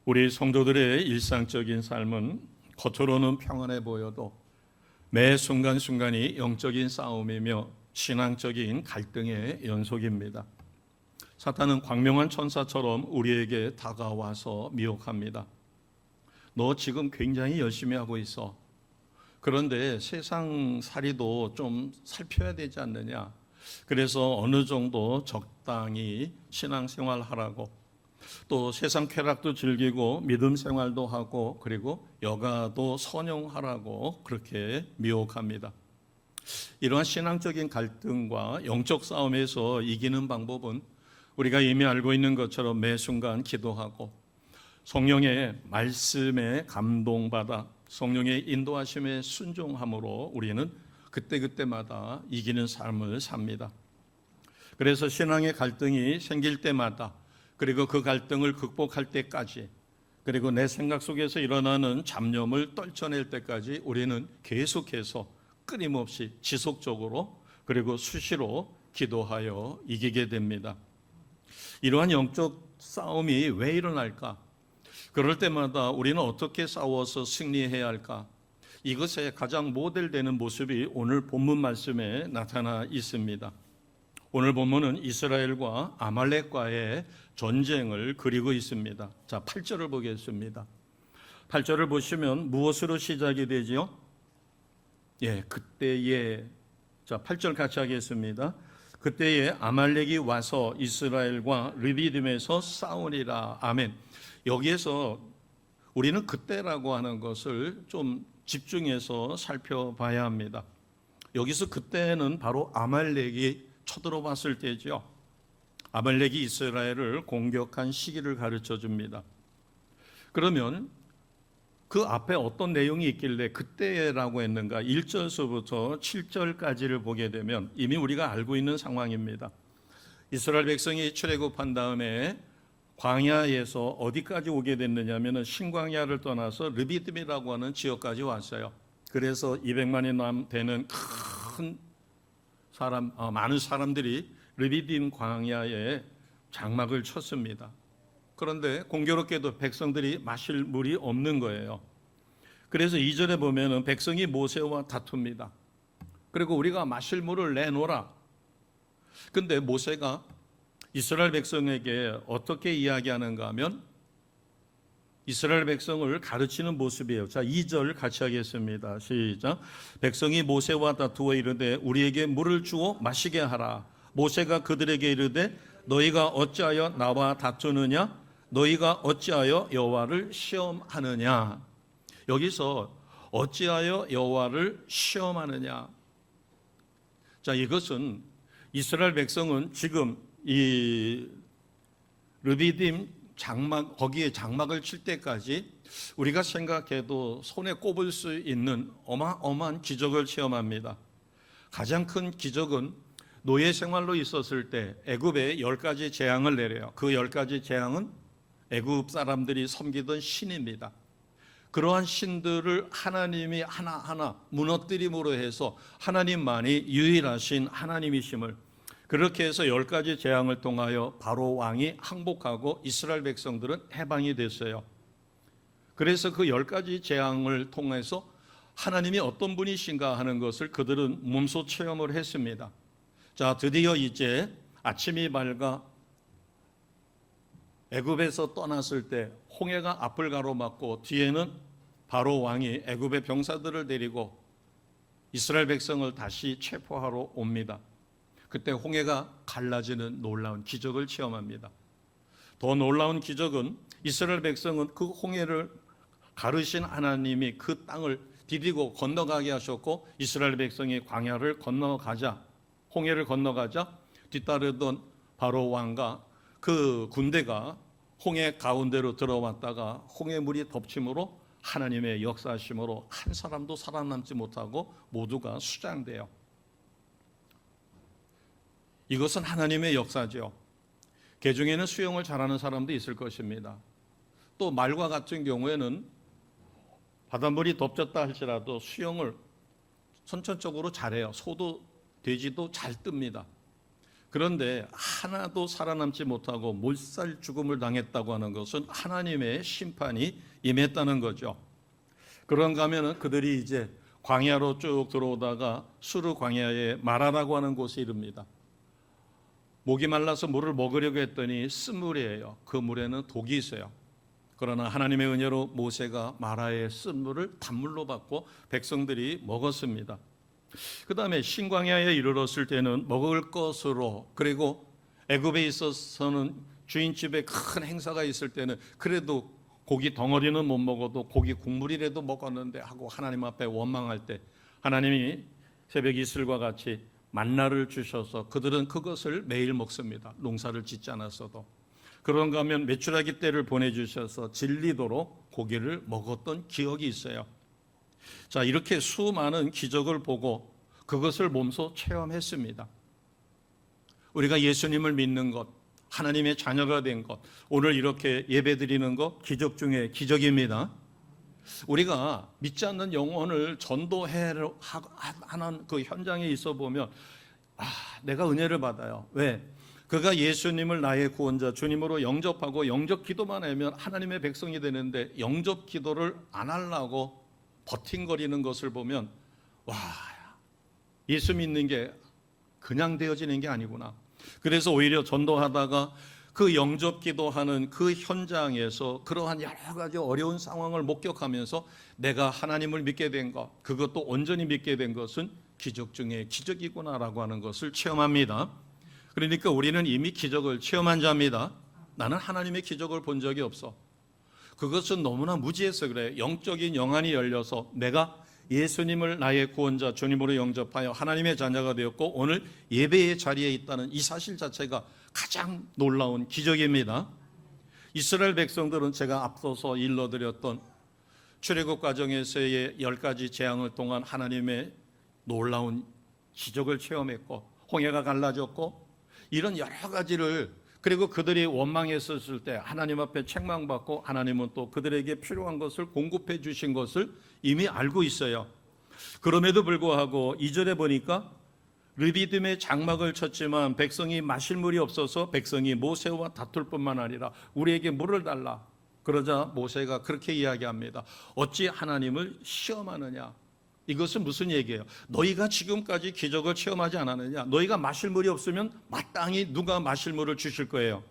우리 성도들의 일상적인 삶은 겉으로는 평안해 보여도 매 순간순간이 영적인 싸움이며 신앙적인 갈등의 연속입니다. 사탄은 광명한 천사처럼 우리에게 다가와서 미혹합니다. 너 지금 굉장히 열심히 하고 있어. 그런데 세상 살이도 좀 살펴야 되지 않느냐. 그래서 어느 정도 적당히 신앙생활하라고, 또 세상 쾌락도 즐기고 믿음 생활도 하고 그리고 여가도 선용하라고 그렇게 미혹합니다. 이러한 신앙적인 갈등과 영적 싸움에서 이기는 방법은 우리가 이미 알고 있는 것처럼 매 순간 기도하고 성령의 말씀에 감동받아 성령의 인도하심에 순종함으로 우리는 그때그때마다 이기는 삶을 삽니다. 그래서 신앙의 갈등이 생길 때마다, 그리고 그 갈등을 극복할 때까지, 그리고 내 생각 속에서 일어나는 잡념을 떨쳐낼 때까지 우리는 계속해서 끊임없이 지속적으로 그리고 수시로 기도하여 이기게 됩니다. 이러한 영적 싸움이 왜 일어날까? 그럴 때마다 우리는 어떻게 싸워서 승리해야 할까? 이것의 가장 모델되는 모습이 오늘 본문 말씀에 나타나 있습니다. 오늘 본문은 이스라엘과 아말렉과의 전쟁을 그리고 있습니다. 자, 8절을 보겠습니다. 8절을 보시면 무엇으로 시작이 되지요? 그때에, 자, 8절 같이 하겠습니다. 그때에 아말렉이 와서 이스라엘과 르비딤에서 싸우니라. 아멘. 여기에서 우리는 그때라고 하는 것을 좀 집중해서 살펴봐야 합니다. 여기서 그때는 바로 아말렉이 쳐들어왔을 때죠. 아말렉이 이스라엘을 공격한 시기를 가르쳐 줍니다. 그러면 그 앞에 어떤 내용이 있길래 그때라고 했는가? 1절서부터 7절까지를 보게 되면 이미 우리가 알고 있는 상황입니다. 이스라엘 백성이 출애굽한 다음에 광야에서 어디까지 오게 됐느냐면 신광야를 떠나서 르비딤이라고 하는 지역까지 왔어요. 그래서 200만이 되는 큰 많은 사람들이 르비딤 광야에 장막을 쳤습니다. 그런데 공교롭게도 백성들이 마실 물이 없는 거예요. 그래서 2절에 보면은 백성이 모세와 다툽니다. 그리고 우리가 마실 물을 내놓으라. 근데 모세가 이스라엘 백성에게 어떻게 이야기하는가 하면 이스라엘 백성을 가르치는 모습이에요. 자, 2절 같이 하겠습니다. 시작. 백성이 모세와 다투어 이르되 우리에게 물을 주어 마시게 하라. 모세가 그들에게 이르되 너희가 어찌하여 나와 다투느냐? 너희가 어찌하여 여호와를 시험하느냐? 여기서 어찌하여 여호와를 시험하느냐? 자, 이것은 이스라엘 백성은 지금 이 르비딤 장막, 거기에 장막을 칠 때까지 우리가 생각해도 손에 꼽을 수 있는 어마어마한 기적을 체험합니다. 가장 큰 기적은 노예 생활로 있었을 때 애굽에 10가지 재앙을 내려요. 그 10가지 재앙은 애굽 사람들이 섬기던 신입니다. 그러한 신들을 하나님이 하나하나 무너뜨림으로 해서 하나님만이 유일하신 하나님이심을, 그렇게 해서 10가지 재앙을 통하여 바로 왕이 항복하고 이스라엘 백성들은 해방이 됐어요. 그래서 그 10가지 재앙을 통해서 하나님이 어떤 분이신가 하는 것을 그들은 몸소 체험을 했습니다. 자, 드디어 이제 아침이 밝아 애굽에서 떠났을 때 홍해가 앞을 가로막고 뒤에는 바로 왕이 애굽의 병사들을 데리고 이스라엘 백성을 다시 체포하러 옵니다. 그때 홍해가 갈라지는 놀라운 기적을 체험합니다. 더 놀라운 기적은 이스라엘 백성은 그 홍해를 가르신 하나님이 그 땅을 디디고 건너가게 하셨고 이스라엘 백성이 광야를 건너가자, 홍해를 건너가자 뒤따르던 바로 왕과 그 군대가 홍해 가운데로 들어왔다가 홍해물이 덮침으로 하나님의 역사하심으로 한 사람도 살아남지 못하고 모두가 수장돼요. 이것은 하나님의 역사죠. 개중에는 수영을 잘하는 사람도 있을 것입니다. 또 말과 같은 경우에는 바닷물이 덮쳤다 할지라도 수영을 선천적으로 잘해요. 소도 돼지도 잘 뜹니다. 그런데 하나도 살아남지 못하고 몰살 죽음을 당했다고 하는 것은 하나님의 심판이 임했다는 거죠. 그런가 하면은 그들이 이제 광야로 쭉 들어오다가 수르 광야에 마라라고 하는 곳에 이릅니다. 목이 말라서 물을 먹으려고 했더니 쓴물이에요. 그 물에는 독이 있어요. 그러나 하나님의 은혜로 모세가 마라의 쓴물을 단물로 받고 백성들이 먹었습니다. 그 다음에 신광야에 이르렀을 때는 먹을 것으로, 그리고 애굽에 있어서는 주인집에 큰 행사가 있을 때는 그래도 고기 덩어리는 못 먹어도 고기 국물이라도 먹었는데 하고 하나님 앞에 원망할 때 하나님이 새벽 이슬과 같이 만나를 주셔서 그들은 그것을 매일 먹습니다. 농사를 짓지 않았어도. 그런가 하면 메추라기 떼를 보내주셔서 질리도록 고기를 먹었던 기억이 있어요. 자, 이렇게 수많은 기적을 보고 그것을 몸소 체험했습니다. 우리가 예수님을 믿는 것, 하나님의 자녀가 된 것, 오늘 이렇게 예배드리는 것 기적 중에 기적입니다. 우리가 믿지 않는 영혼을 전도하는 그 현장에 있어 보면 내가 은혜를 받아요. 왜? 그가 예수님을 나의 구원자 주님으로 영접하고 영접 기도만 하면 하나님의 백성이 되는데 영접 기도를 안 하려고 버팅거리는 것을 보면 예수 믿는 게 그냥 되어지는 게 아니구나. 그래서 오히려 전도하다가 그 영접 기도하는 그 현장에서 그러한 여러 가지 어려운 상황을 목격하면서 내가 하나님을 믿게 된 것, 그것도 온전히 믿게 된 것은 기적 중에 기적이구나라고 하는 것을 체험합니다. 그러니까 우리는 이미 기적을 체험한 자입니다. 나는 하나님의 기적을 본 적이 없어. 그것은 너무나 무지해서 그래. 영적인 영안이 열려서 내가 예수님을 나의 구원자 주님으로 영접하여 하나님의 자녀가 되었고 오늘 예배의 자리에 있다는 이 사실 자체가 가장 놀라운 기적입니다. 이스라엘 백성들은 제가 앞서서 일러드렸던 출애굽 과정에서의 10가지 재앙을 통한 하나님의 놀라운 기적을 체험했고 홍해가 갈라졌고 이런 여러 가지를, 그리고 그들이 원망했었을 때 하나님 앞에 책망받고 하나님은 또 그들에게 필요한 것을 공급해 주신 것을 이미 알고 있어요. 그럼에도 불구하고 2절에 보니까 르비딤의 장막을 쳤지만 백성이 마실 물이 없어서 백성이 모세와 다툴 뿐만 아니라 우리에게 물을 달라. 그러자 모세가 그렇게 이야기합니다. 어찌 하나님을 시험하느냐. 이것은 무슨 얘기예요? 너희가 지금까지 기적을 체험하지 않았느냐? 너희가 마실 물이 없으면 마땅히 누가 마실 물을 주실 거예요?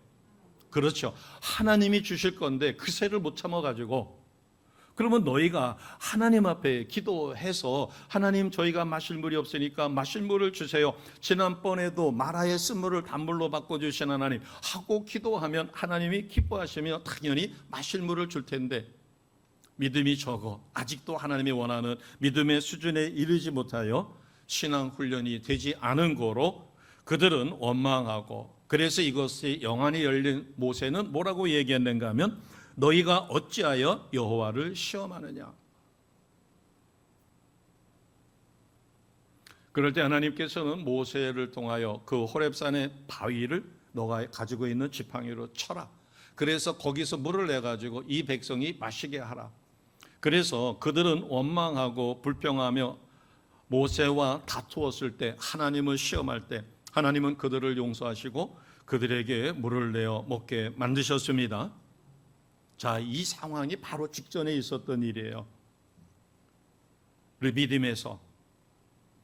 그렇죠. 하나님이 주실 건데 그 새를 못 참아가지고, 그러면 너희가 하나님 앞에 기도해서 하나님 저희가 마실 물이 없으니까 마실 물을 주세요. 지난번에도 마라의 쓴물을 단물로 바꿔주신 하나님 하고 기도하면 하나님이 기뻐하시며 당연히 마실 물을 줄 텐데 믿음이 적어 아직도 하나님이 원하는 믿음의 수준에 이르지 못하여 신앙 훈련이 되지 않은 거로 그들은 원망하고, 그래서 이것이 영안이 열린 모세는 뭐라고 얘기했는가 하면 너희가 어찌하여 여호와를 시험하느냐. 그럴 때 하나님께서는 모세를 통하여 그 호렙산의 바위를 너가 가지고 있는 지팡이로 쳐라. 그래서 거기서 물을 내가지고 이 백성이 마시게 하라. 그래서 그들은 원망하고 불평하며 모세와 다투었을 때, 하나님을 시험할 때 하나님은 그들을 용서하시고 그들에게 물을 내어 먹게 만드셨습니다. 자, 이 상황이 바로 직전에 있었던 일이에요. 르비딤에서.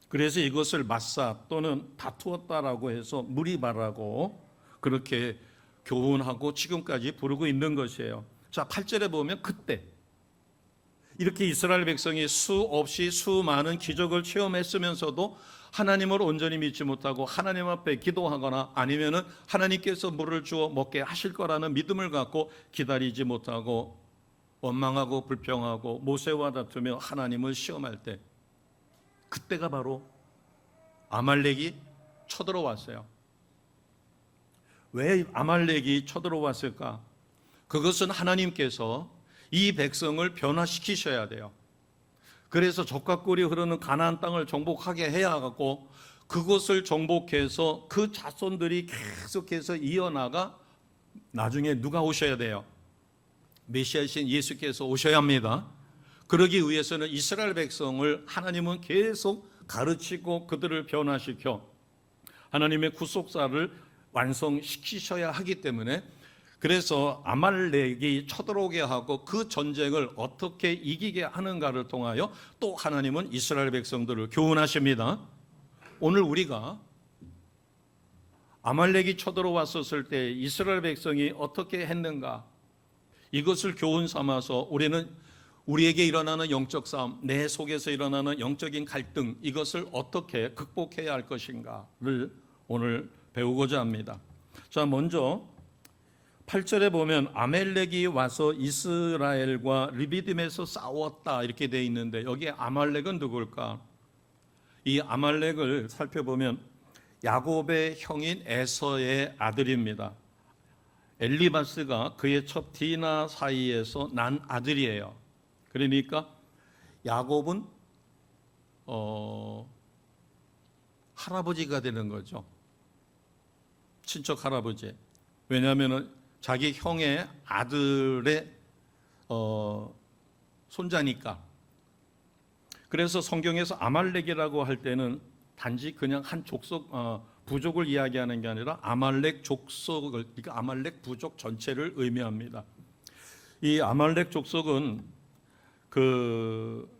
그래서 이것을 마사 또는 다투었다라고 해서 무리바라고 그렇게 교훈하고 지금까지 부르고 있는 것이에요. 자, 8절에 보면 그때 이렇게 이스라엘 백성이 수없이 수많은 기적을 체험했으면서도 하나님을 온전히 믿지 못하고 하나님 앞에 기도하거나 아니면은 하나님께서 물을 주어 먹게 하실 거라는 믿음을 갖고 기다리지 못하고 원망하고 불평하고 모세와 다투며 하나님을 시험할 때, 그때가 바로 아말렉이 쳐들어왔어요. 왜 아말렉이 쳐들어왔을까? 그것은 하나님께서 이 백성을 변화시키셔야 돼요. 그래서 젖과 꿀이 흐르는 가나안 땅을 정복하게 해야 하고, 그것을 정복해서 그 자손들이 계속해서 이어나가 나중에 누가 오셔야 돼요? 메시아이신 예수께서 오셔야 합니다. 그러기 위해서는 이스라엘 백성을 하나님은 계속 가르치고 그들을 변화시켜 하나님의 구속사를 완성시키셔야 하기 때문에, 그래서 아말렉이 쳐들어오게 하고 그 전쟁을 어떻게 이기게 하는가를 통하여 또 하나님은 이스라엘 백성들을 교훈하십니다. 오늘 우리가 아말렉이 쳐들어왔었을 때 이스라엘 백성이 어떻게 했는가, 이것을 교훈 삼아서 우리는 우리에게 일어나는 영적 싸움, 내 속에서 일어나는 영적인 갈등, 이것을 어떻게 극복해야 할 것인가를 오늘 배우고자 합니다. 자, 먼저 8절에 보면 아말렉이 와서 이스라엘과 르비딤에서 싸웠다 이렇게 되어 있는데, 여기에 아말렉은 누굴까? 이 아말렉을 살펴보면 야곱의 형인 에서의 아들입니다. 엘리바스가 그의 첩 디나 사이에서 난 아들이에요. 그러니까 야곱은 할아버지가 되는 거죠. 친척 할아버지. 왜냐하면 자기 형의 아들의 손자니까. 그래서 성경에서 아말렉이라고 할 때는 단지 그냥 한 족속 부족을 이야기하는 게 아니라 아말렉 족속을, 그러니까 아말렉 부족 전체를 의미합니다. 이 아말렉 족속은 그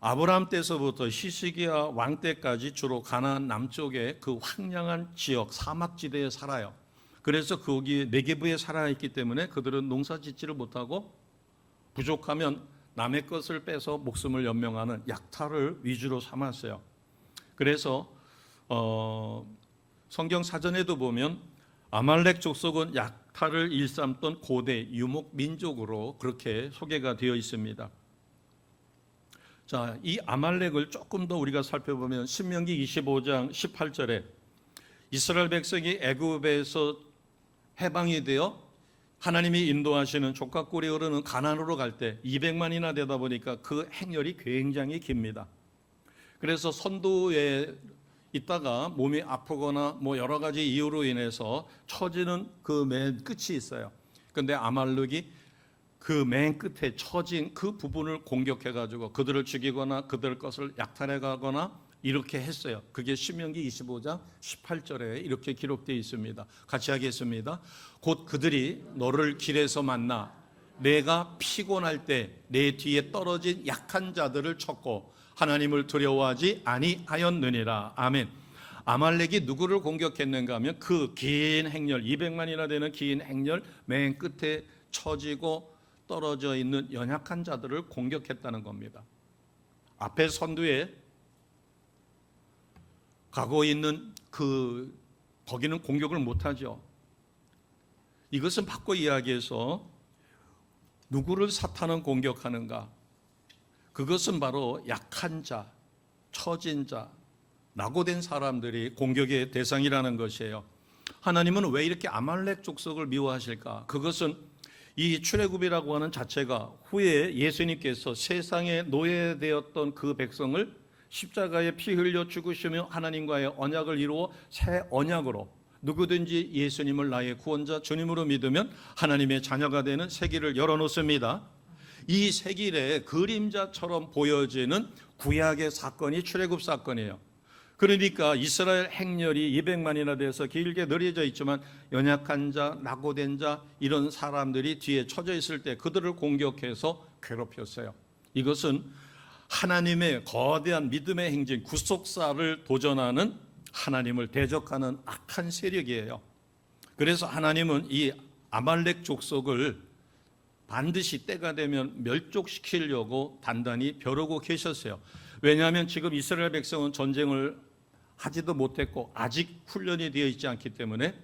아브라함 때서부터 히스기야 왕 때까지 주로 가나안 남쪽의 그 황량한 지역 사막지대에 살아요. 그래서 거기 네게브에 살아있기 때문에 그들은 농사짓지를 못하고 부족하면 남의 것을 빼서 목숨을 연명하는 약탈을 위주로 삼았어요. 그래서 성경 사전에도 보면 아말렉 족속은 약탈을 일삼던 고대 유목 민족으로 그렇게 소개가 되어 있습니다. 자, 이 아말렉을 조금 더 우리가 살펴보면 신명기 25장 18절에 이스라엘 백성이 애굽에서 해방이 되어 하나님이 인도하시는 족각골이 흐르는 가나안으로 갈 때 200만이나 되다 보니까 그 행렬이 굉장히 깁니다. 그래서 선도에 있다가 몸이 아프거나 뭐 여러 가지 이유로 인해서 처지는 그 맨 끝이 있어요. 그런데 아말렉이 그 맨 끝에 처진 그 부분을 공격해가지고 그들을 죽이거나 그들 것을 약탈해 가거나 이렇게 했어요. 그게 신명기 25장 18절에 이렇게 기록되어 있습니다. 같이 하겠습니다. 곧 그들이 너를 길에서 만나 내가 피곤할 때 내 뒤에 떨어진 약한 자들을 쳤고 하나님을 두려워하지 아니하였느니라. 아멘. 아말렉이 누구를 공격했는가 하면 그 긴 행렬, 200만이나 되는 긴 행렬 맨 끝에 처지고 떨어져 있는 연약한 자들을 공격했다는 겁니다. 앞에 선두에 가고 있는 거기는 공격을 못하죠. 이것은 바꿔 이야기해서 누구를 사탄은 공격하는가? 그것은 바로 약한 자, 처진 자, 낙오된 사람들이 공격의 대상이라는 것이에요. 하나님은 왜 이렇게 아말렉 족속을 미워하실까? 그것은 이 출애굽이라고 하는 자체가 후에 예수님께서 세상에 노예되었던 그 백성을 십자가에 피 흘려 죽으시며 하나님과의 언약을 이루어 새 언약으로 누구든지 예수님을 나의 구원자 주님으로 믿으면 하나님의 자녀가 되는 새 길을 열어놓습니다. 이 새 길의 그림자처럼 보여지는 구약의 사건이 출애굽 사건이에요. 그러니까 이스라엘 행렬이 200만이나 돼서 길게 늘어져 있지만 연약한 자, 낙오된 자 이런 사람들이 뒤에 처져 있을 때 그들을 공격해서 괴롭혔어요. 이것은 하나님의 거대한 믿음의 행진, 구속사를 도전하는 하나님을 대적하는 악한 세력이에요. 그래서 하나님은 이 아말렉 족속을 반드시 때가 되면 멸족시키려고 단단히 벼르고 계셨어요. 왜냐하면 지금 이스라엘 백성은 전쟁을 하지도 못했고 아직 훈련이 되어 있지 않기 때문에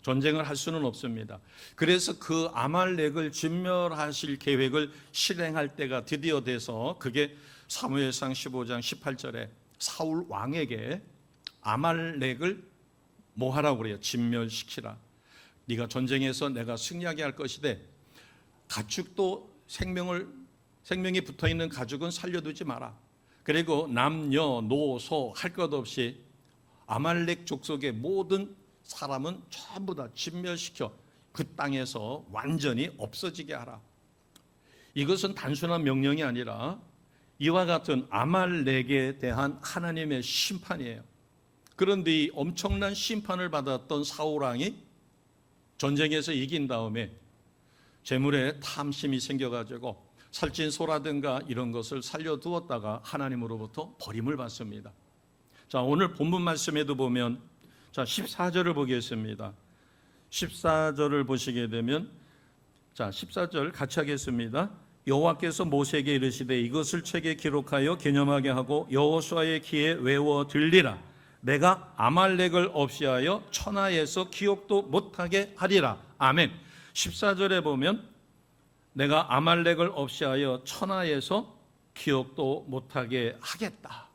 전쟁을 할 수는 없습니다. 그래서 그 아말렉을 진멸하실 계획을 실행할 때가 드디어 돼서 그게 사무엘상 15장 18절에 사울 왕에게 아말렉을 뭐 하라고 그래요? 진멸시키라. 네가 전쟁에서 내가 승리하게 할 것이되 가축도 생명이 붙어있는 가축은 살려두지 마라. 그리고 남녀 노소 할 것 없이 아말렉 족속의 모든 사람은 전부 다 진멸시켜 그 땅에서 완전히 없어지게 하라. 이것은 단순한 명령이 아니라 이와 같은 아말렉에 대한 하나님의 심판이에요. 그런데 이 엄청난 심판을 받았던 사울왕이 전쟁에서 이긴 다음에 재물에 탐심이 생겨가지고 살찐 소라든가 이런 것을 살려두었다가 하나님으로부터 버림을 받습니다. 자, 오늘 본문 말씀에도 보면, 자, 14절을 보겠습니다. 14절을 보시게 되면, 자, 14절 같이 하겠습니다. 여호와께서 모세에게 이르시되 이것을 책에 기록하여 기념하게 하고 여호수아의 귀에 외워 들리라. 내가 아말렉을 없이하여 천하에서 기억도 못하게 하리라. 아멘. 14절에 보면 내가 아말렉을 없이하여 천하에서 기억도 못하게 하겠다.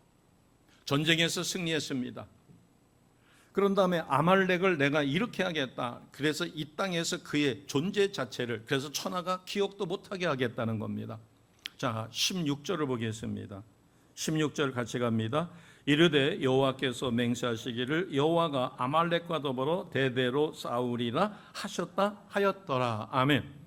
전쟁에서 승리했습니다. 그런 다음에 아말렉을 내가 이렇게 하겠다. 그래서 이 땅에서 그의 존재 자체를, 그래서 천하가 기억도 못하게 하겠다는 겁니다. 자, 16절을 보겠습니다. 16절 같이 갑니다. 이르되 여호와께서 맹세하시기를 여호와가 아말렉과 더불어 대대로 싸우리라 하셨다 하였더라. 아멘.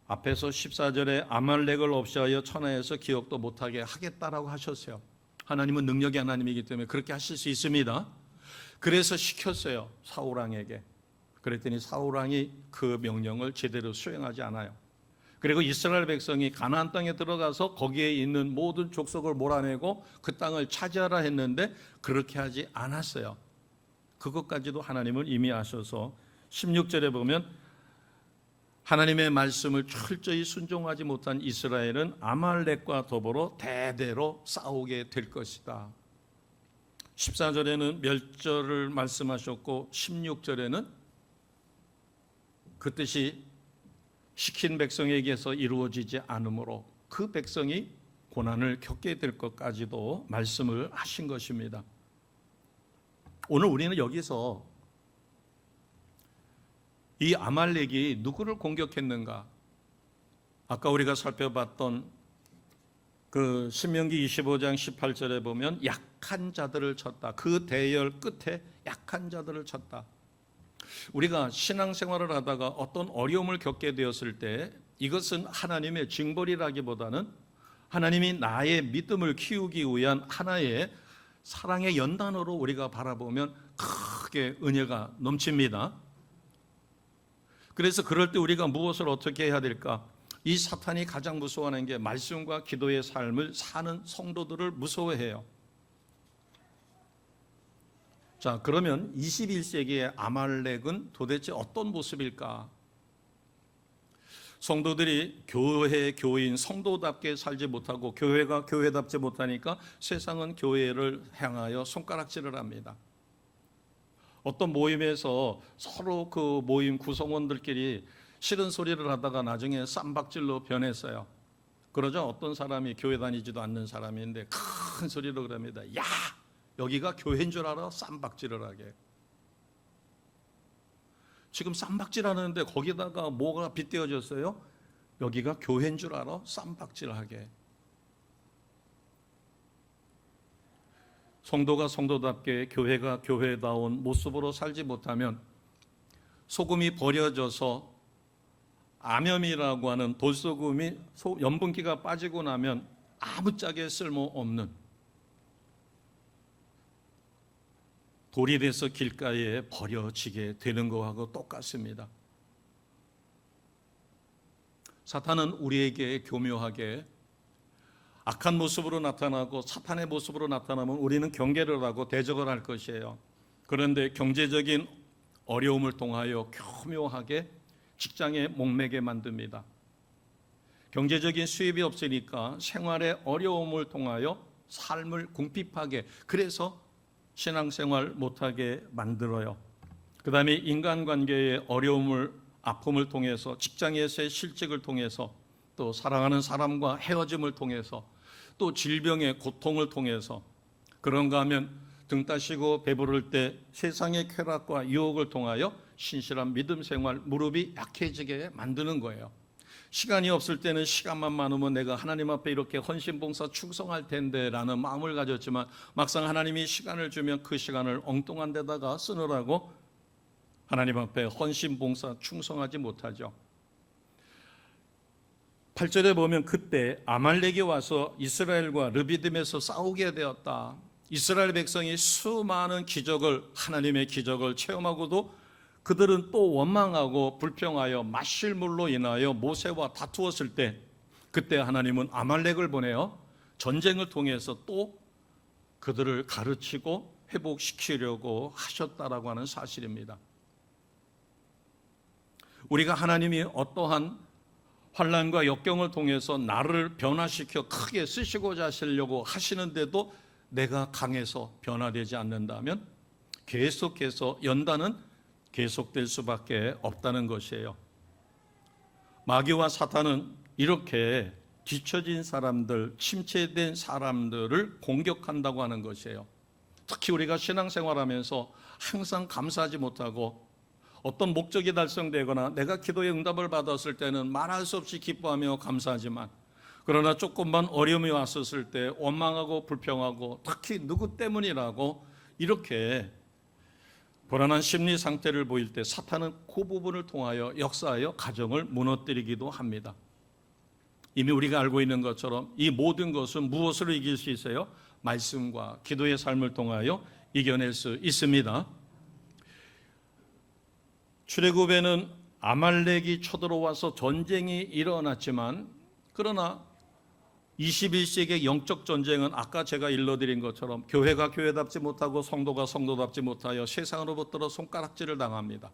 앞에서 14절에 아말렉을 없이하여 천하에서 기억도 못하게 하겠다라고 하셨어요. 하나님은 능력의 하나님이기 때문에 그렇게 하실 수 있습니다. 그래서 시켰어요, 사울왕에게. 그랬더니 사울왕이 그 명령을 제대로 수행하지 않아요. 그리고 이스라엘 백성이 가나안 땅에 들어가서 거기에 있는 모든 족속을 몰아내고 그 땅을 차지하라 했는데 그렇게 하지 않았어요. 그것까지도 하나님은 이미 아셔서 16절에 보면 하나님의 말씀을 철저히 순종하지 못한 이스라엘은 아말렉과 더불어 대대로 싸우게 될 것이다. 14절에는 멸절을 말씀하셨고 16절에는 그 뜻이 시킨 백성에게서 이루어지지 않으므로 그 백성이 고난을 겪게 될 것까지도 말씀을 하신 것입니다. 오늘 우리는 여기서 이 아말렉이 누구를 공격했는가? 아까 우리가 살펴봤던 그 신명기 25장 18절에 보면 약한 자들을 쳤다. 그 대열 끝에 약한 자들을 쳤다. 우리가 신앙생활을 하다가 어떤 어려움을 겪게 되었을 때 이것은 하나님의 징벌이라기보다는 하나님이 나의 믿음을 키우기 위한 하나의 사랑의 연단으로 우리가 바라보면 크게 은혜가 넘칩니다. 그래서 그럴 때 우리가 무엇을 어떻게 해야 될까? 이 사탄이 가장 무서워하는 게 말씀과 기도의 삶을 사는 성도들을 무서워해요. 자, 그러면 21세기의 아말렉은 도대체 어떤 모습일까? 성도들이 교인, 성도답게 살지 못하고 교회가 교회답지 못하니까 세상은 교회를 향하여 손가락질을 합니다. 어떤 모임에서 서로 그 모임 구성원들끼리 싫은 소리를 하다가 나중에 쌈박질로 변했어요. 그러죠? 어떤 사람이 교회 다니지도 않는 사람인데 큰 소리로 그럽니다. 야! 여기가 교회인 줄 알아? 쌈박질을 하게. 지금 쌈박질 하는데 거기다가 뭐가 빗대어졌어요? 여기가 교회인 줄 알아? 쌈박질 하게. 성도가 성도답게 교회가 교회다운 모습으로 살지 못하면 소금이 버려져서 암염이라고 하는 돌소금이 염분기가 빠지고 나면 아무짝에 쓸모없는 돌이 돼서 길가에 버려지게 되는 것하고 똑같습니다. 사탄은 우리에게 교묘하게 악한 모습으로 나타나고 사탄의 모습으로 나타나면 우리는 경계를 하고 대적을 할 것이에요. 그런데 경제적인 어려움을 통하여 교묘하게 직장에 목매게 만듭니다. 경제적인 수입이 없으니까 생활의 어려움을 통하여 삶을 궁핍하게, 그래서 신앙생활 못하게 만들어요. 그 다음에 인간관계의 어려움을, 아픔을 통해서, 직장에서의 실직을 통해서, 또 사랑하는 사람과 헤어짐을 통해서, 또 질병의 고통을 통해서, 그런가 하면 등 따시고 배부를 때 세상의 쾌락과 유혹을 통하여 신실한 믿음 생활, 무릎이 약해지게 만드는 거예요. 시간이 없을 때는 시간만 많으면 내가 하나님 앞에 이렇게 헌신봉사 충성할 텐데 라는 마음을 가졌지만 막상 하나님이 시간을 주면 그 시간을 엉뚱한 데다가 쓰느라고 하나님 앞에 헌신봉사 충성하지 못하죠. 8절에 보면 그때 아말렉이 와서 이스라엘과 르비딤에서 싸우게 되었다. 이스라엘 백성이 수많은 기적을, 하나님의 기적을 체험하고도 그들은 또 원망하고 불평하여 마실 물로 인하여 모세와 다투었을 때, 그때 하나님은 아말렉을 보내어 전쟁을 통해서 또 그들을 가르치고 회복시키려고 하셨다라고 하는 사실입니다. 우리가 하나님이 어떠한 환난과 역경을 통해서 나를 변화시켜 크게 쓰시고자 하시려고 하시는데도 내가 강해서 변화되지 않는다면 계속해서 연단은 계속될 수밖에 없다는 것이에요. 마귀와 사탄은 이렇게 뒤처진 사람들, 침체된 사람들을 공격한다고 하는 것이에요. 특히 우리가 신앙생활하면서 항상 감사하지 못하고 어떤 목적이 달성되거나 내가 기도의 응답을 받았을 때는 말할 수 없이 기뻐하며 감사하지만, 그러나 조금만 어려움이 왔었을 때 원망하고 불평하고, 특히 누구 때문이라고 이렇게 불안한 심리 상태를 보일 때 사탄은 그 부분을 통하여 역사하여 가정을 무너뜨리기도 합니다. 이미 우리가 알고 있는 것처럼 이 모든 것은 무엇으로 이길 수 있어요? 말씀과 기도의 삶을 통하여 이겨낼 수 있습니다. 출애굽에는 아말렉이 쳐들어와서 전쟁이 일어났지만, 그러나 21세기의 영적 전쟁은 아까 제가 일러드린 것처럼 교회가 교회답지 못하고 성도가 성도답지 못하여 세상으로부터 손가락질을 당합니다.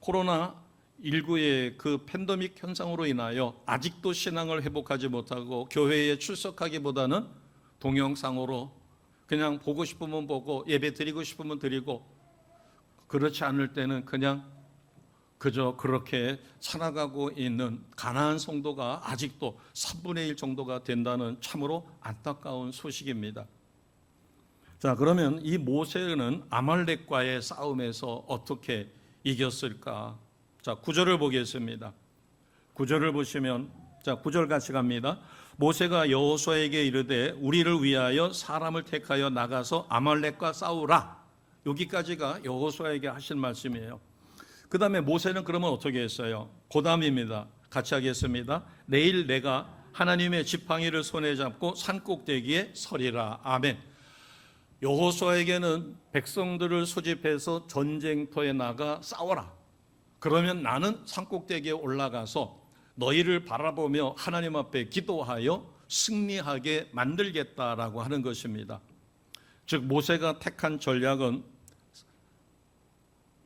코로나19의 그 팬데믹 현상으로 인하여 아직도 신앙을 회복하지 못하고 교회에 출석하기보다는 동영상으로 그냥 보고 싶으면 보고 예배 드리고 싶으면 드리고, 그렇지 않을 때는 그저 그렇게 살아가고 있는 가난한 성도가 아직도 3분의 1 정도가 된다는 참으로 안타까운 소식입니다. 자, 그러면 이 모세는 아말렉과의 싸움에서 어떻게 이겼을까? 자, 9절을 보겠습니다. 9절을 보시면, 자, 9절 같이 갑니다. 모세가 여호수아에게 이르되 우리를 위하여 사람을 택하여 나가서 아말렉과 싸우라. 여기까지가 여호수아에게 하신 말씀이에요. 그 다음에 모세는 그러면 어떻게 했어요? 그 다음입니다. 같이 하겠습니다. 내일 내가 하나님의 지팡이를 손에 잡고 산꼭대기에 서리라. 아멘. 여호수아에게는 백성들을 소집해서 전쟁터에 나가 싸워라. 그러면 나는 산꼭대기에 올라가서 너희를 바라보며 하나님 앞에 기도하여 승리하게 만들겠다라고 하는 것입니다. 즉 모세가 택한 전략은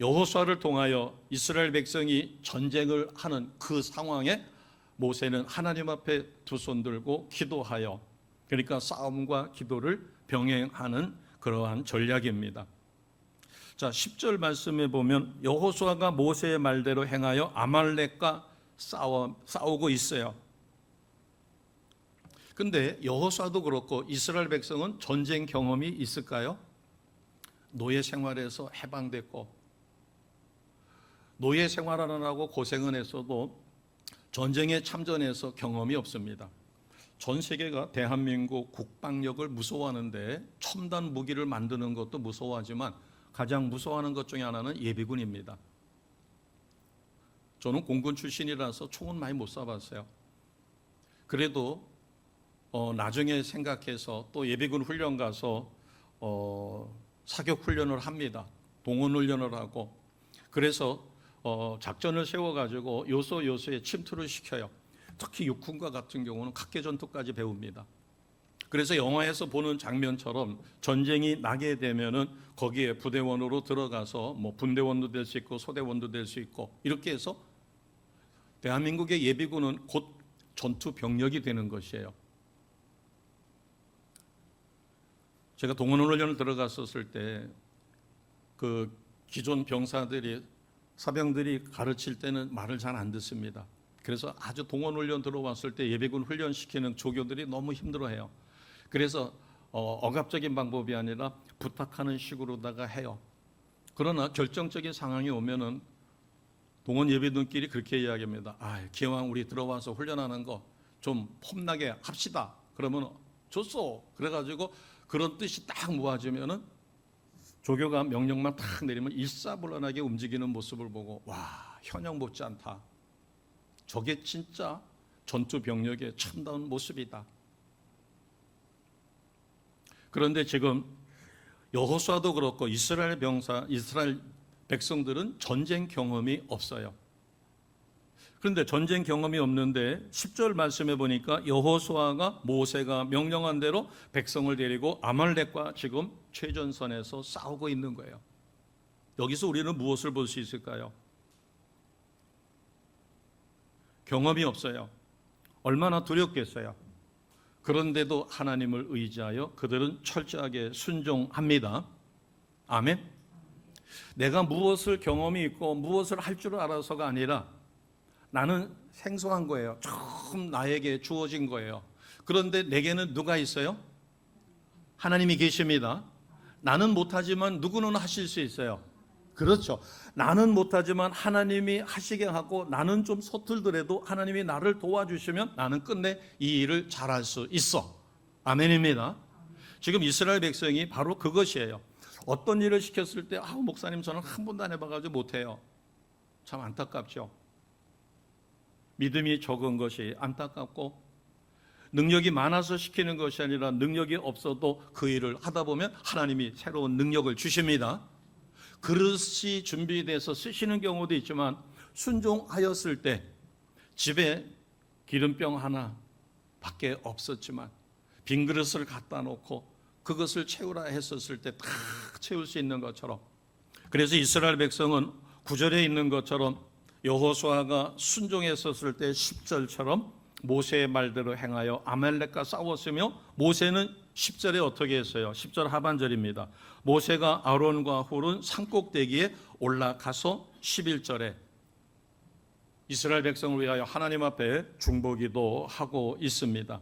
여호수아를 통하여 이스라엘 백성이 전쟁을 하는 그 상황에 모세는 하나님 앞에 두 손 들고 기도하여, 그러니까 싸움과 기도를 병행하는 그러한 전략입니다. 자, 10절 말씀에 보면 여호수아가 모세의 말대로 행하여 아말렉과 싸우고 있어요. 근데 여호수아도 그렇고 이스라엘 백성은 전쟁 경험이 있을까요? 노예 생활에서 해방됐고, 노예 생활하느라고 고생은 했어도 전쟁에 참전해서 경험이 없습니다. 전 세계가 대한민국 국방력을 무서워하는데 첨단 무기를 만드는 것도 무서워하지만 가장 무서워하는 것 중에 하나는 예비군입니다. 저는 공군 출신이라서 총은 많이 못 쏴봤어요. 그래도 나중에 생각해서 또 예비군 훈련 가서 사격 훈련을 합니다. 동원 훈련을 하고, 그래서 작전을 세워가지고 요소에 침투를 시켜요. 특히 육군과 같은 경우는 각계전투까지 배웁니다. 그래서 영화에서 보는 장면처럼 전쟁이 나게 되면은 거기에 부대원으로 들어가서 뭐 분대원도 될 수 있고 소대원도 될 수 있고, 이렇게 해서 대한민국의 예비군은 곧 전투 병력이 되는 것이에요. 제가 동원훈련을 들어갔었을 때 그 기존 사병들이 가르칠 때는 말을 잘 안 듣습니다. 그래서 아주 동원훈련 들어왔을 때 예비군 훈련시키는 조교들이 너무 힘들어해요. 그래서 억압적인 방법이 아니라 부탁하는 식으로다가 해요. 그러나 결정적인 상황이 오면은 동원 예비군끼리 그렇게 이야기합니다. 기왕 우리 들어와서 훈련하는 거 좀 폼나게 합시다. 그러면 좋소. 그래가지고 그런 뜻이 딱 모아지면은 조교가 명령만 탁 내리면 일사불란하게 움직이는 모습을 보고, 와, 현역 못지않다. 저게 진짜 전투 병력의 참다운 모습이다. 그런데 지금 여호수아도 그렇고 이스라엘 백성들은 전쟁 경험이 없어요. 그런데 전쟁 경험이 없는데 10절 말씀해 보니까 여호수아가 모세가 명령한 대로 백성을 데리고 아말렉과 지금 최전선에서 싸우고 있는 거예요. 여기서 우리는 무엇을 볼 수 있을까요? 경험이 없어요. 얼마나 두렵겠어요. 그런데도 하나님을 의지하여 그들은 철저하게 순종합니다. 아멘. 내가 무엇을 경험이 있고 무엇을 할 줄 알아서가 아니라 나는 생소한 거예요. 처음 나에게 주어진 거예요. 그런데 내게는 누가 있어요? 하나님이 계십니다. 나는 못하지만 누구는 하실 수 있어요. 그렇죠. 나는 못하지만 하나님이 하시게 하고 나는 좀 서툴더라도 하나님이 나를 도와주시면 나는 끝내 이 일을 잘할 수 있어. 아멘입니다. 지금 이스라엘 백성이 바로 그것이에요. 어떤 일을 시켰을 때 목사님 저는 한 번도 안 해봐가지고 못해요. 참 안타깝죠. 믿음이 적은 것이 안타깝고 능력이 많아서 시키는 것이 아니라 능력이 없어도 그 일을 하다 보면 하나님이 새로운 능력을 주십니다. 그릇이 준비돼서 쓰시는 경우도 있지만 순종하였을 때 집에 기름병 하나 밖에 없었지만 빈 그릇을 갖다 놓고 그것을 채우라 했었을 때 다 채울 수 있는 것처럼, 그래서 이스라엘 백성은 9절에 있는 것처럼 여호수아가 순종했었을 때 10절처럼 모세의 말대로 행하여 아말렉과 싸웠으며, 모세는 10절에 어떻게 했어요? 10절 하반절입니다. 모세가 아론과 훌은 산꼭대기에 올라가서 11절에 이스라엘 백성을 위하여 하나님 앞에 중보기도 하고 있습니다.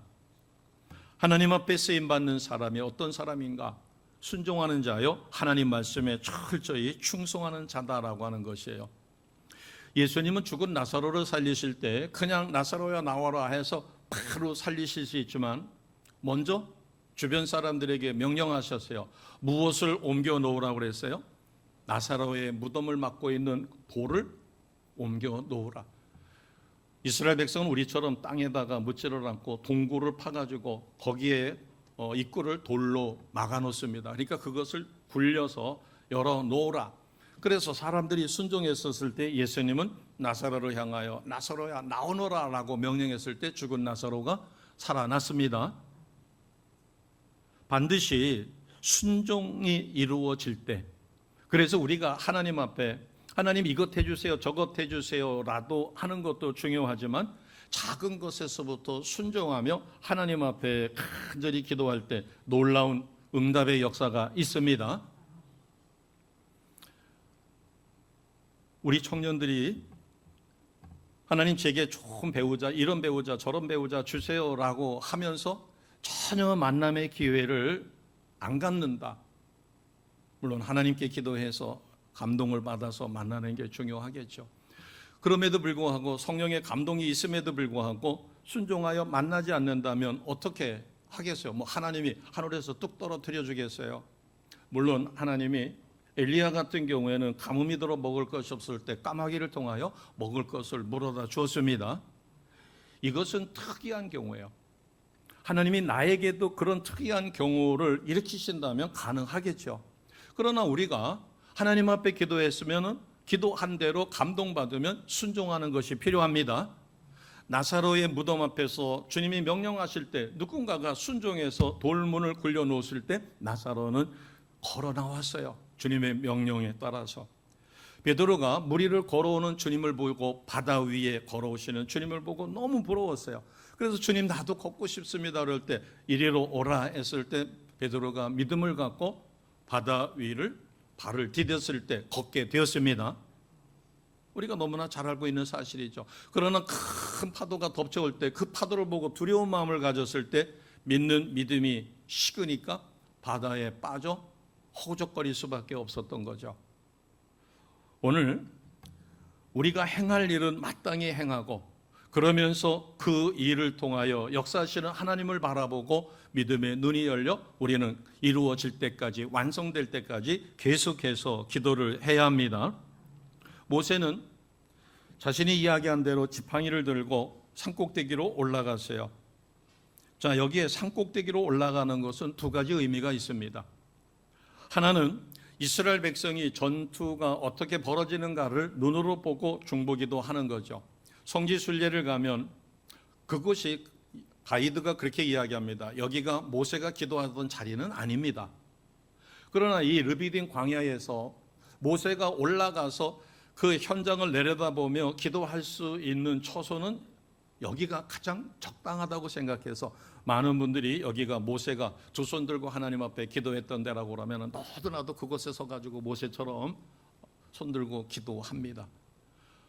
하나님 앞에 쓰임받는 사람이 어떤 사람인가? 순종하는 자요, 하나님 말씀에 철저히 충성하는 자다라고 하는 것이에요. 예수님은 죽은 나사로를 살리실 때 그냥 나사로야 나와라 해서 바로 살리실 수 있지만 먼저 주변 사람들에게 명령하셨어요. 무엇을 옮겨 놓으라고 그랬어요? 나사로의 무덤을 막고 있는 돌을 옮겨 놓으라. 이스라엘 백성은 우리처럼 땅에다가 묻지를 않고 동굴을 파가지고 거기에 입구를 돌로 막아 놓습니다. 그러니까 그것을 굴려서 열어 놓으라. 그래서 사람들이 순종했었을 때 예수님은 나사로를 향하여 나사로야 나오너라 라고 명령했을 때 죽은 나사로가 살아났습니다. 반드시 순종이 이루어질 때, 그래서 우리가 하나님 앞에 하나님 이것 해주세요 저것 해주세요 라도 하는 것도 중요하지만 작은 것에서부터 순종하며 하나님 앞에 간절히 기도할 때 놀라운 응답의 역사가 있습니다. 우리 청년들이 하나님 제게 좋은 배우자, 이런 배우자 저런 배우자 주세요라고 하면서 전혀 만남의 기회를 안 갖는다. 물론 하나님께 기도해서 감동을 받아서 만나는 게 중요하겠죠. 그럼에도 불구하고 성령의 감동이 있음에도 불구하고 순종하여 만나지 않는다면 어떻게 하겠어요? 하나님이 하늘에서 뚝 떨어뜨려 주겠어요? 물론 하나님이 엘리야 같은 경우에는 가뭄이 들어 먹을 것이 없을 때 까마귀를 통하여 먹을 것을 물어다 주었습니다. 이것은 특이한 경우예요. 하나님이 나에게도 그런 특이한 경우를 일으키신다면 가능하겠죠. 그러나 우리가 하나님 앞에 기도했으면 기도한 대로 감동받으면 순종하는 것이 필요합니다. 나사로의 무덤 앞에서 주님이 명령하실 때 누군가가 순종해서 돌문을 굴려 놓았을 때 나사로는 걸어 나왔어요. 주님의 명령에 따라서. 베드로가 물 위를 걸어오는 주님을 보고 바다 위에 걸어오시는 주님을 보고 너무 부러웠어요. 그래서 주님 나도 걷고 싶습니다 그럴 때 이리로 오라 했을 때 베드로가 믿음을 갖고 바다 위를 발을 디뎠을 때 걷게 되었습니다. 우리가 너무나 잘 알고 있는 사실이죠. 그러나 큰 파도가 덮쳐올 때 그 파도를 보고 두려운 마음을 가졌을 때 믿는 믿음이 식으니까 바다에 빠져 허우적거릴 수밖에 없었던 거죠. 오늘 우리가 행할 일은 마땅히 행하고 그러면서 그 일을 통하여 역사하시는 하나님을 바라보고 믿음의 눈이 열려 우리는 이루어질 때까지, 완성될 때까지 계속해서 기도를 해야 합니다. 모세는 자신이 이야기한 대로 지팡이를 들고 산꼭대기로 올라갔어요. 자, 여기에 산꼭대기로 올라가는 것은 두 가지 의미가 있습니다. 하나는 이스라엘 백성이 전투가 어떻게 벌어지는가를 눈으로 보고 중보기도 하는 거죠. 성지순례를 가면 그곳이 가이드가 그렇게 이야기합니다. 여기가 모세가 기도하던 자리는 아닙니다. 그러나 이 르비딤 광야에서 모세가 올라가서 그 현장을 내려다보며 기도할 수 있는 처소는 여기가 가장 적당하다고 생각해서 많은 분들이 여기가 모세가 두 손 들고 하나님 앞에 기도했던 데라고 그러면 너도나도 그곳에 서가지고 모세처럼 손 들고 기도합니다.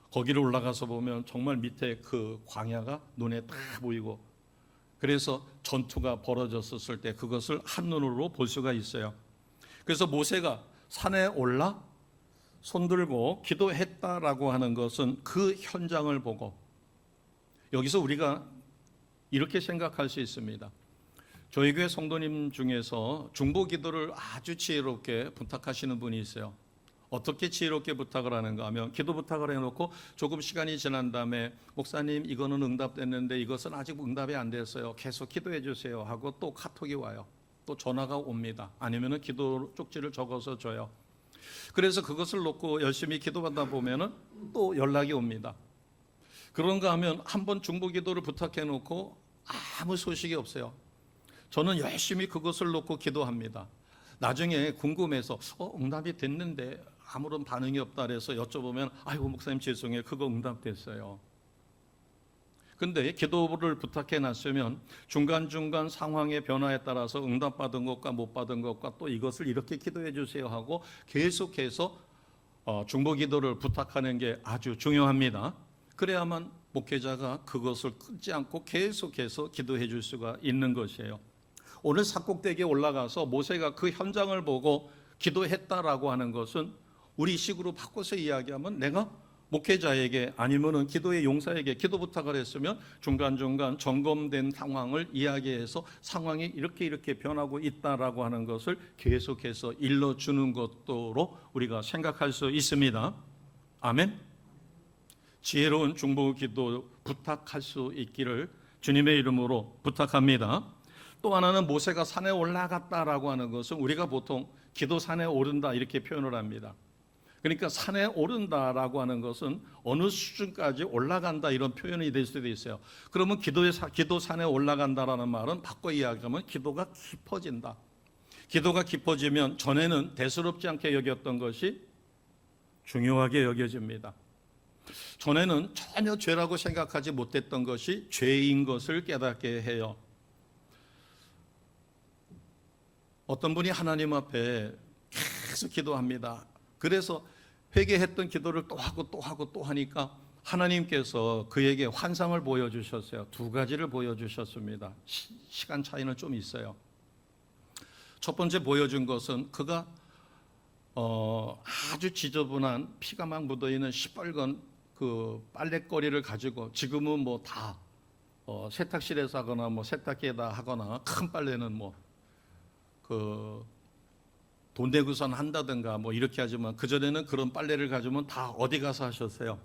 거기를 올라가서 보면 정말 밑에 그 광야가 눈에 딱 보이고, 그래서 전투가 벌어졌을 때 그것을 한눈으로 볼 수가 있어요. 그래서 모세가 산에 올라 손 들고 기도했다라고 하는 것은 그 현장을 보고, 여기서 우리가 이렇게 생각할 수 있습니다. 저희 교회 성도님 중에서 중보 기도를 아주 지혜롭게 부탁하시는 분이 있어요. 어떻게 지혜롭게 부탁을 하는가 하면, 기도 부탁을 해놓고 조금 시간이 지난 다음에 목사님 이거는 응답됐는데 이것은 아직 응답이 안 됐어요. 계속 기도해 주세요 하고 또 카톡이 와요. 또 전화가 옵니다. 아니면은 기도 쪽지를 적어서 줘요. 그래서 그것을 놓고 열심히 기도하다 보면은 또 연락이 옵니다. 그런가 하면 한번 중보 기도를 부탁해 놓고 아무 소식이 없어요. 저는 열심히 그것을 놓고 기도합니다. 나중에 궁금해서 응답이 됐는데 아무런 반응이 없다 그래서 여쭤보면 아이고 목사님 죄송해요. 그거 응답됐어요. 근데 기도를 부탁해 놨으면 중간중간 상황의 변화에 따라서 응답받은 것과 못 받은 것과 또 이것을 이렇게 기도해 주세요 하고 계속해서 중보 기도를 부탁하는 게 아주 중요합니다. 그래야만 목회자가 그것을 끊지 않고 계속해서 기도해 줄 수가 있는 것이에요. 오늘 산꼭대기에 올라가서 모세가 그 현장을 보고 기도했다라고 하는 것은 우리 식으로 바꿔서 이야기하면, 내가 목회자에게 아니면은 기도의 용사에게 기도 부탁을 했으면 중간중간 점검된 상황을 이야기해서 상황이 이렇게 변하고 있다라고 하는 것을 계속해서 일러주는 것도로 우리가 생각할 수 있습니다. 아멘. 지혜로운 중보 기도 부탁할 수 있기를 주님의 이름으로 부탁합니다. 또 하나는 모세가 산에 올라갔다라고 하는 것은 우리가 보통 기도 산에 오른다 이렇게 표현을 합니다. 그러니까 산에 오른다라고 하는 것은 어느 수준까지 올라간다 이런 표현이 될 수도 있어요. 그러면 기도 산에 올라간다라는 말은 바꿔 이야기하면 기도가 깊어진다. 기도가 깊어지면 전에는 대수롭지 않게 여겼던 것이 중요하게 여겨집니다. 전에는 전혀 죄라고 생각하지 못했던 것이 죄인 것을 깨닫게 해요. 어떤 분이 하나님 앞에 계속 기도합니다. 그래서 회개했던 기도를 또 하고 또 하고 또 하니까 하나님께서 그에게 환상을 보여주셨어요. 두 가지를 보여주셨습니다. 시간 차이는 좀 있어요. 첫 번째 보여준 것은 그가 아주 지저분한 피가 막 묻어있는 시뻘건 그 빨랫거리를 가지고, 지금은 뭐 다 세탁실에서 하거나 뭐 세탁기에다 하거나 큰 빨래는 뭐 그 돈 내고선 한다든가 뭐 이렇게 하지만, 그전에는 그런 빨래를 가지면 다 어디 가서 하셨어요?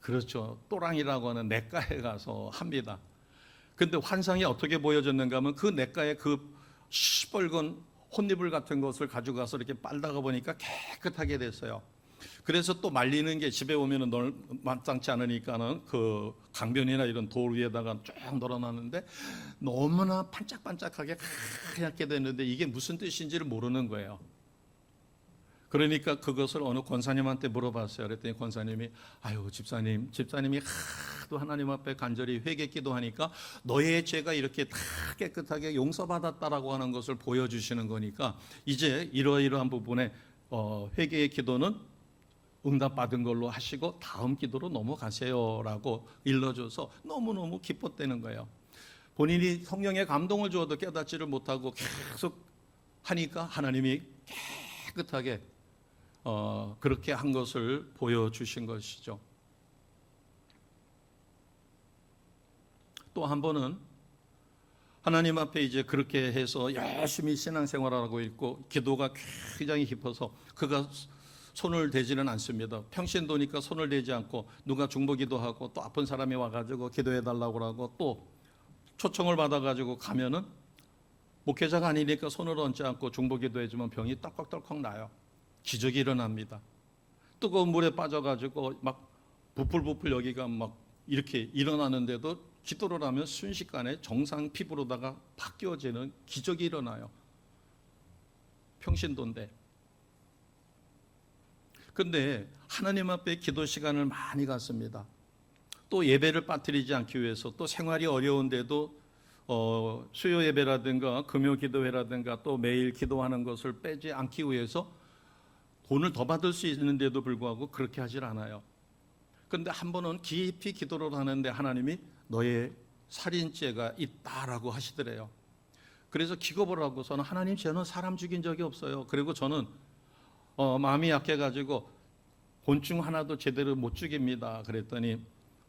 그렇죠. 또랑이라고 하는 냇가에 가서 합니다. 근데 환상이 어떻게 보여졌는가 하면 그 냇가에 그 시뻘건 혼이불 같은 것을 가져가서 이렇게 빨다가 보니까 깨끗하게 됐어요. 그래서 또 말리는 게 집에 오면은 마땅치 않으니까는 그 강변이나 이런 돌 위에다가 쫙 널어놨는데 너무나 반짝반짝하게 하얗게 됐는데 이게 무슨 뜻인지를 모르는 거예요. 그러니까 그것을 어느 권사님한테 물어봤어요. 그랬더니 권사님이 아유 집사님이 하도 하나님 앞에 간절히 회개 기도하니까 너의 죄가 이렇게 다 깨끗하게 용서받았다라고 하는 것을 보여주시는 거니까 이제 이러이러한 부분에 회개의 기도는 응답받은 걸로 하시고 다음 기도로 넘어가세요라고 일러줘서 너무너무 기뻤다는 거예요. 본인이 성령의 감동을 주어도 깨닫지를 못하고 계속 하니까 하나님이 깨끗하게 그렇게 한 것을 보여주신 것이죠. 또 한 번은 하나님 앞에 이제 그렇게 해서 열심히 신앙생활하고 있고 기도가 굉장히 깊어서 그가 손을 대지는 않습니다. 평신도니까 손을 대지 않고 누가 중보기도 하고 또 아픈 사람이 와가지고 기도해달라고 하고 또 초청을 받아가지고 가면은 목회자가 아니니까 손을 얹지 않고 중보기도 해주면 병이 떨컥떨컥 나요. 기적이 일어납니다. 뜨거운 물에 빠져가지고 막 부풀부풀 여기가 막 이렇게 일어나는데도 기도를 하면 순식간에 정상 피부로다가 바뀌어지는 기적이 일어나요. 평신도인데. 근데 하나님 앞에 기도 시간을 많이 갖습니다. 또 예배를 빠뜨리지 않기 위해서 또 생활이 어려운데도 수요 예배라든가 금요 기도회라든가 또 매일 기도하는 것을 빼지 않기 위해서 돈을 더 받을 수 있는데도 불구하고 그렇게 하질 않아요. 그런데 한 번은 깊이 기도를 하는데 하나님이 너의 살인죄가 있다라고 하시더래요. 그래서 기겁을 하고서는 하나님, 저는 사람 죽인 적이 없어요. 그리고 저는 마음이 약해가지고 곤충 하나도 제대로 못 죽입니다. 그랬더니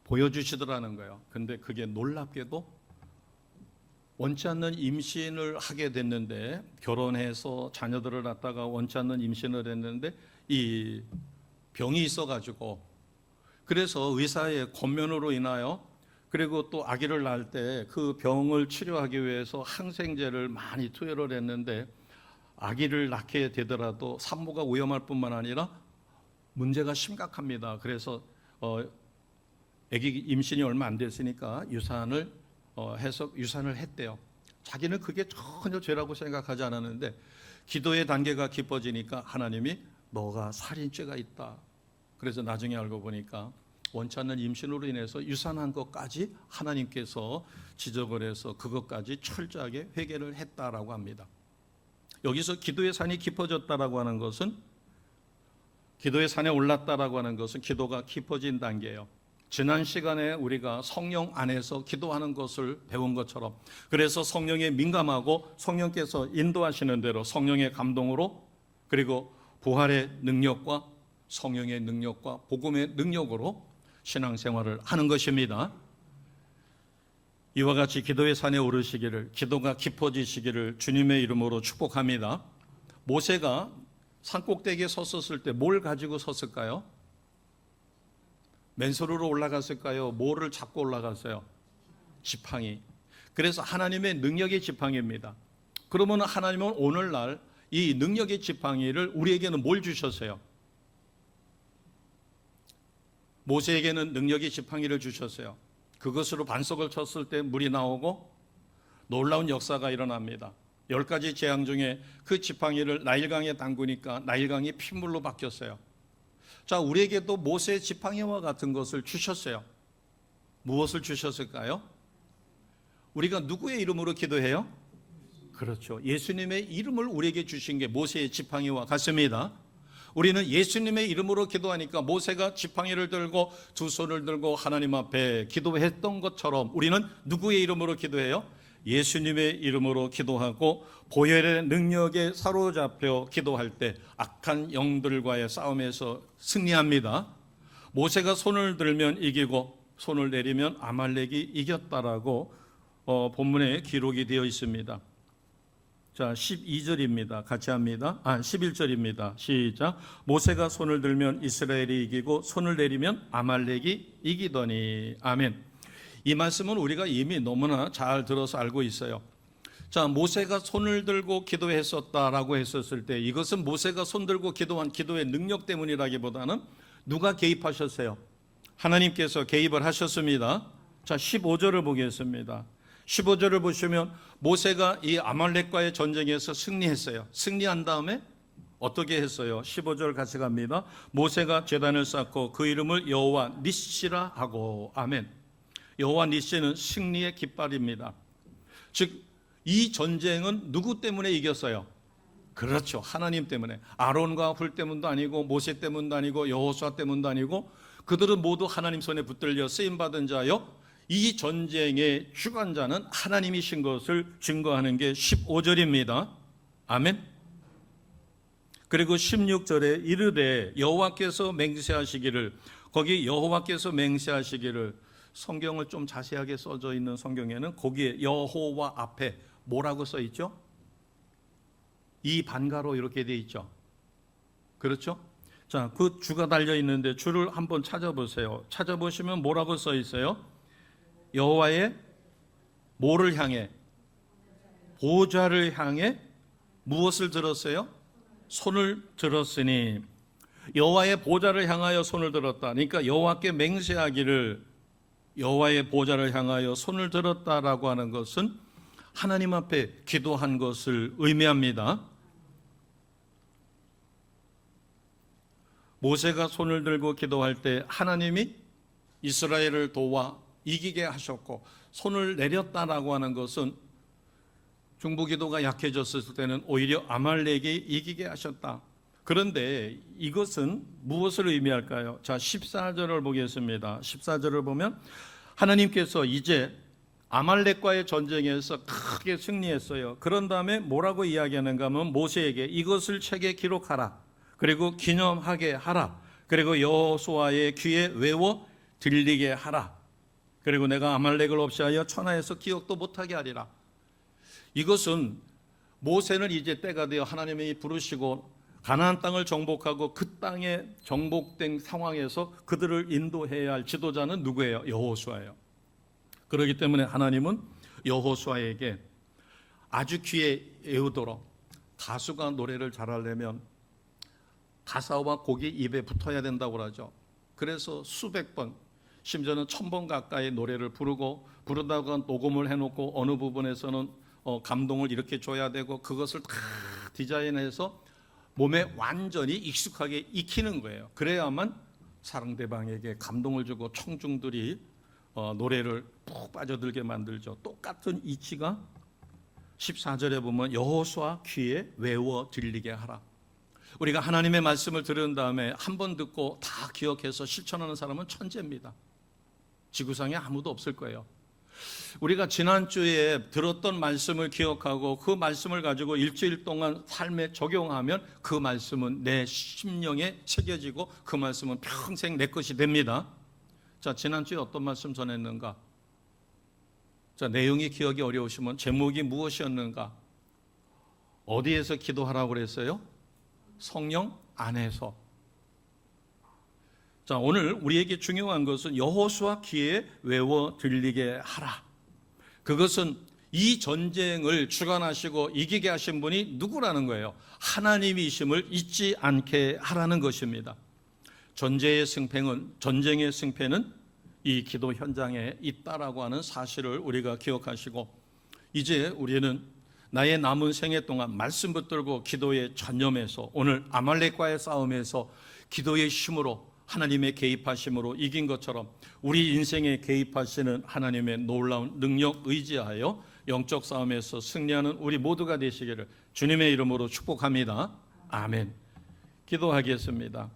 보여주시더라는 거예요. 근데 그게 놀랍게도 원치 않는 임신을 하게 됐는데, 결혼해서 자녀들을 낳다가 원치 않는 임신을 했는데 이 병이 있어가지고, 그래서 의사의 권면으로 인하여 그리고 또 아기를 낳을 때 그 병을 치료하기 위해서 항생제를 많이 투여를 했는데 아기를 낳게 되더라도 산모가 위험할 뿐만 아니라 문제가 심각합니다. 그래서 아기 임신이 얼마 안 됐으니까 유산을 했대요. 자기는 그게 전혀 죄라고 생각하지 않았는데 기도의 단계가 깊어지니까 하나님이 너가 살인죄가 있다. 그래서 나중에 알고 보니까 원치 않는 임신으로 인해서 유산한 것까지 하나님께서 지적을 해서 그것까지 철저하게 회개를 했다라고 합니다. 여기서 기도의 산이 깊어졌다라고 하는 것은, 기도의 산에 올랐다라고 하는 것은 기도가 깊어진 단계예요. 지난 시간에 우리가 성령 안에서 기도하는 것을 배운 것처럼, 그래서 성령에 민감하고 성령께서 인도하시는 대로 성령의 감동으로, 그리고 부활의 능력과 성령의 능력과 복음의 능력으로 신앙생활을 하는 것입니다. 이와 같이 기도의 산에 오르시기를, 기도가 깊어지시기를 주님의 이름으로 축복합니다. 모세가 산꼭대기에 섰었을 때 뭘 가지고 섰을까요? 맨손으로 올라갔을까요? 뭐를 잡고 올라갔어요? 지팡이. 그래서 하나님의 능력의 지팡이입니다. 그러면 하나님은 오늘날 이 능력의 지팡이를 우리에게는 뭘 주셨어요? 모세에게는 능력의 지팡이를 주셨어요. 그것으로 반석을 쳤을 때 물이 나오고 놀라운 역사가 일어납니다. 10가지 재앙 중에 그 지팡이를 나일강에 담그니까 나일강이 핏물로 바뀌었어요. 자, 우리에게도 모세의 지팡이와 같은 것을 주셨어요. 무엇을 주셨을까요? 우리가 누구의 이름으로 기도해요? 그렇죠. 예수님의 이름을 우리에게 주신 게 모세의 지팡이와 같습니다. 우리는 예수님의 이름으로 기도하니까 모세가 지팡이를 들고 두 손을 들고 하나님 앞에 기도했던 것처럼 우리는 누구의 이름으로 기도해요? 예수님의 이름으로 기도하고 보혈의 능력에 사로잡혀 기도할 때 악한 영들과의 싸움에서 승리합니다. 모세가 손을 들면 이기고 손을 내리면 아말렉이 이겼다라고 본문에 기록이 되어 있습니다. 자, 12절입니다. 같이 합니다. 11절입니다. 시작. 모세가 손을 들면 이스라엘이 이기고 손을 내리면 아말렉이 이기더니. 아멘. 이 말씀은 우리가 이미 너무나 잘 들어서 알고 있어요. 자, 모세가 손을 들고 기도했었다라고 했었을 때 이것은 모세가 손 들고 기도한 기도의 능력 때문이라기보다는 누가 개입하셨어요? 하나님께서 개입을 하셨습니다. 자, 15절을 보겠습니다. 15절을 보시면 모세가 이 아말렉과의 전쟁에서 승리했어요. 승리한 다음에 어떻게 했어요? 15절 같이 갑니다. 모세가 제단을 쌓고 그 이름을 여호와 니시라 하고. 아멘. 여호와 니시는 승리의 깃발입니다. 즉 이 전쟁은 누구 때문에 이겼어요? 그렇죠. 하나님 때문에. 아론과 훌 때문도 아니고 모세 때문도 아니고 여호수아 때문도 아니고 그들은 모두 하나님 손에 붙들려 쓰임받은 자요, 이 전쟁의 주관자는 하나님이신 것을 증거하는 게 15절입니다. 아멘. 그리고 16절에 이르되 여호와께서 맹세하시기를, 거기 여호와께서 맹세하시기를, 성경을 좀 자세하게 써져 있는 성경에는 거기에 여호와 앞에 뭐라고 써 있죠? 이 반가로 이렇게 돼 있죠. 그렇죠? 자, 그 주가 달려 있는데 주를 한번 찾아보세요. 찾아보시면 뭐라고 써 있어요? 여호와의 뭐를 향해? 보좌를 향해 무엇을 들었어요? 손을 들었으니. 여호와의 보좌를 향하여 손을 들었다. 그러니까 여호와께 맹세하기를 여호와의 보좌를 향하여 손을 들었다라고 하는 것은 하나님 앞에 기도한 것을 의미합니다. 모세가 손을 들고 기도할 때 하나님이 이스라엘을 도와 이기게 하셨고, 손을 내렸다라고 하는 것은 중보기도가 약해졌을 때는 오히려 아말렉이 이기게 하셨다. 그런데 이것은 무엇을 의미할까요? 자, 14절을 보겠습니다. 14절을 보면 하나님께서 이제 아말렉과의 전쟁에서 크게 승리했어요. 그런 다음에 뭐라고 이야기하는가 하면 모세에게 이것을 책에 기록하라. 그리고 기념하게 하라. 그리고 여호수아의 귀에 외워 들리게 하라. 그리고 내가 아말렉을 없이하여 천하에서 기억도 못하게 하리라. 이것은 모세는 이제 때가 되어 하나님이 부르시고 가나안 땅을 정복하고 그 땅에 정복된 상황에서 그들을 인도해야 할 지도자는 누구예요? 여호수아예요. 그렇기 때문에 하나님은 여호수아에게 아주 귀에 외우도록, 가수가 노래를 잘하려면 가사와 곡이 입에 붙어야 된다고 그러죠. 그래서 수백 번, 심지어는 1000번 가까이 노래를 부르다가 녹음을 해놓고 어느 부분에서는 감동을 이렇게 줘야 되고 그것을 다 디자인해서 몸에 완전히 익숙하게 익히는 거예요. 그래야만 상대방에게 감동을 주고 청중들이 노래를 푹 빠져들게 만들죠. 똑같은 이치가 14절에 보면 여호수아 귀에 외워 들리게 하라. 우리가 하나님의 말씀을 들은 다음에 한 번 듣고 다 기억해서 실천하는 사람은 천재입니다. 지구상에 아무도 없을 거예요. 우리가 지난주에 들었던 말씀을 기억하고 그 말씀을 가지고 일주일 동안 삶에 적용하면 그 말씀은 내 심령에 새겨지고 그 말씀은 평생 내 것이 됩니다. 자, 지난주에 어떤 말씀 전했는가? 자, 내용이 기억이 어려우시면 제목이 무엇이었는가? 어디에서 기도하라고 그랬어요? 성령 안에서. 자, 오늘 우리에게 중요한 것은 여호수아 귀에 외워 들리게 하라. 그것은 이 전쟁을 주관하시고 이기게 하신 분이 누구라는 거예요? 하나님이심을 잊지 않게 하라는 것입니다. 전쟁의 승패는 이 기도 현장에 있다라고 하는 사실을 우리가 기억하시고, 이제 우리는 나의 남은 생애 동안 말씀 붙들고 기도에 전념해서 오늘 아말렉과의 싸움에서 기도의 힘으로, 하나님의 개입하심으로 이긴 것처럼 우리 인생에 개입하시는 하나님의 놀라운 능력 의지하여 영적 싸움에서 승리하는 우리 모두가 되시기를 주님의 이름으로 축복합니다. 아멘. 기도하겠습니다.